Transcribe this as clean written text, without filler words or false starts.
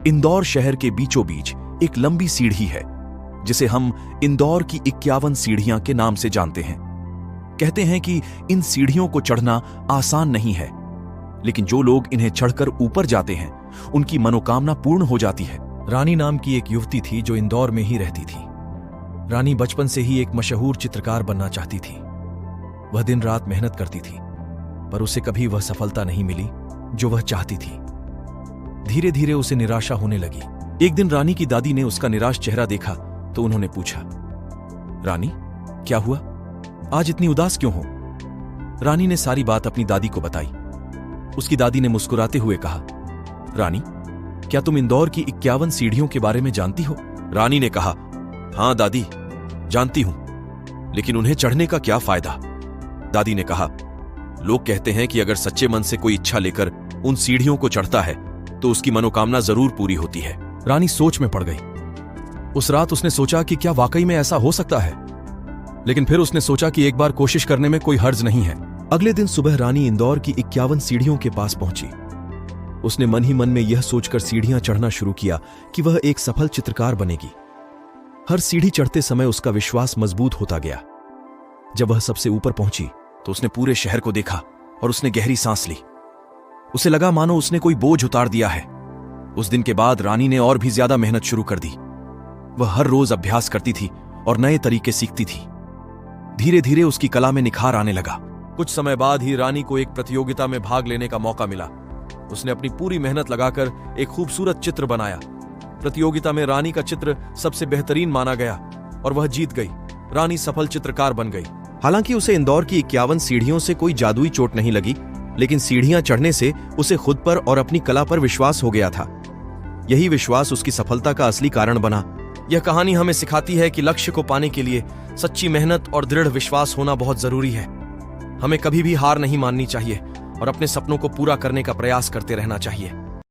इंदौर शहर के बीचों बीच एक लंबी सीढ़ी है जिसे हम इंदौर की 51 सीढ़ियां के नाम से जानते हैं। कहते हैं कि इन सीढ़ियों को चढ़ना आसान नहीं है, लेकिन जो लोग इन्हें चढ़कर ऊपर जाते हैं उनकी मनोकामना पूर्ण हो जाती है। रानी नाम की एक युवती थी जो इंदौर में ही रहती थी। रानी बचपन से ही एक मशहूर चित्रकार बनना चाहती थी। वह दिन रात मेहनत करती थी, पर उसे कभी वह सफलता नहीं मिली जो वह चाहती थी। धीरे धीरे उसे निराशा होने लगी। एक दिन रानी की दादी ने उसका निराश चेहरा देखा तो उन्होंने पूछा, रानी, क्या हुआ? आज इतनी उदास क्यों हो? रानी ने सारी बात अपनी दादी को बताई। उसकी दादी ने मुस्कुराते हुए कहा, रानी, क्या तुम इंदौर की 51 सीढ़ियों के बारे में जानती हो? रानी ने कहा, हां दादी, जानती हूं, लेकिन उन्हें चढ़ने का क्या फायदा? दादी ने कहा, लोग कहते हैं कि अगर सच्चे मन से कोई इच्छा लेकर उन सीढ़ियों को चढ़ता है तो उसकी मनोकामना जरूर पूरी होती है। रानी सोच में पड़ गई। उस रात उसने सोचा कि क्या वाकई में ऐसा हो सकता है, लेकिन फिर उसने सोचा कि एक बार कोशिश करने में कोई हर्ज नहीं है। अगले दिन सुबह रानी इंदौर की 51 सीढ़ियों के पास पहुंची। उसने मन ही मन में यह सोचकर सीढ़ियां चढ़ना शुरू किया कि वह एक सफल चित्रकार बनेगी। हर सीढ़ी चढ़ते समय उसका विश्वास मजबूत होता गया। जब वह सबसे ऊपर पहुंची तो उसने पूरे शहर को देखा और उसने गहरी सांस ली। उसे लगा मानो उसने कोई बोझ उतार दिया है। उस दिन के बाद रानी ने और भी ज्यादा मेहनत शुरू कर दी। वह हर रोज अभ्यास करती थी और नए तरीके सीखती थी। धीरे धीरे उसकी कला में निखार आने लगा। कुछ समय बाद ही रानी को एक प्रतियोगिता में भाग लेने का मौका मिला। उसने अपनी पूरी मेहनत लगाकर एक खूबसूरत चित्र बनाया। प्रतियोगिता में रानी का चित्र सबसे बेहतरीन माना गया और वह जीत गई। रानी सफल चित्रकार बन गई। हालांकि उसे इंदौर की 51 सीढ़ियों से कोई जादुई चोट नहीं लगी, लेकिन सीढ़ियां चढ़ने से उसे खुद पर और अपनी कला पर विश्वास हो गया था। यही विश्वास उसकी सफलता का असली कारण बना। यह कहानी हमें सिखाती है कि लक्ष्य को पाने के लिए सच्ची मेहनत और दृढ़ विश्वास होना बहुत जरूरी है। हमें कभी भी हार नहीं माननी चाहिए और अपने सपनों को पूरा करने का प्रयास करते रहना चाहिए।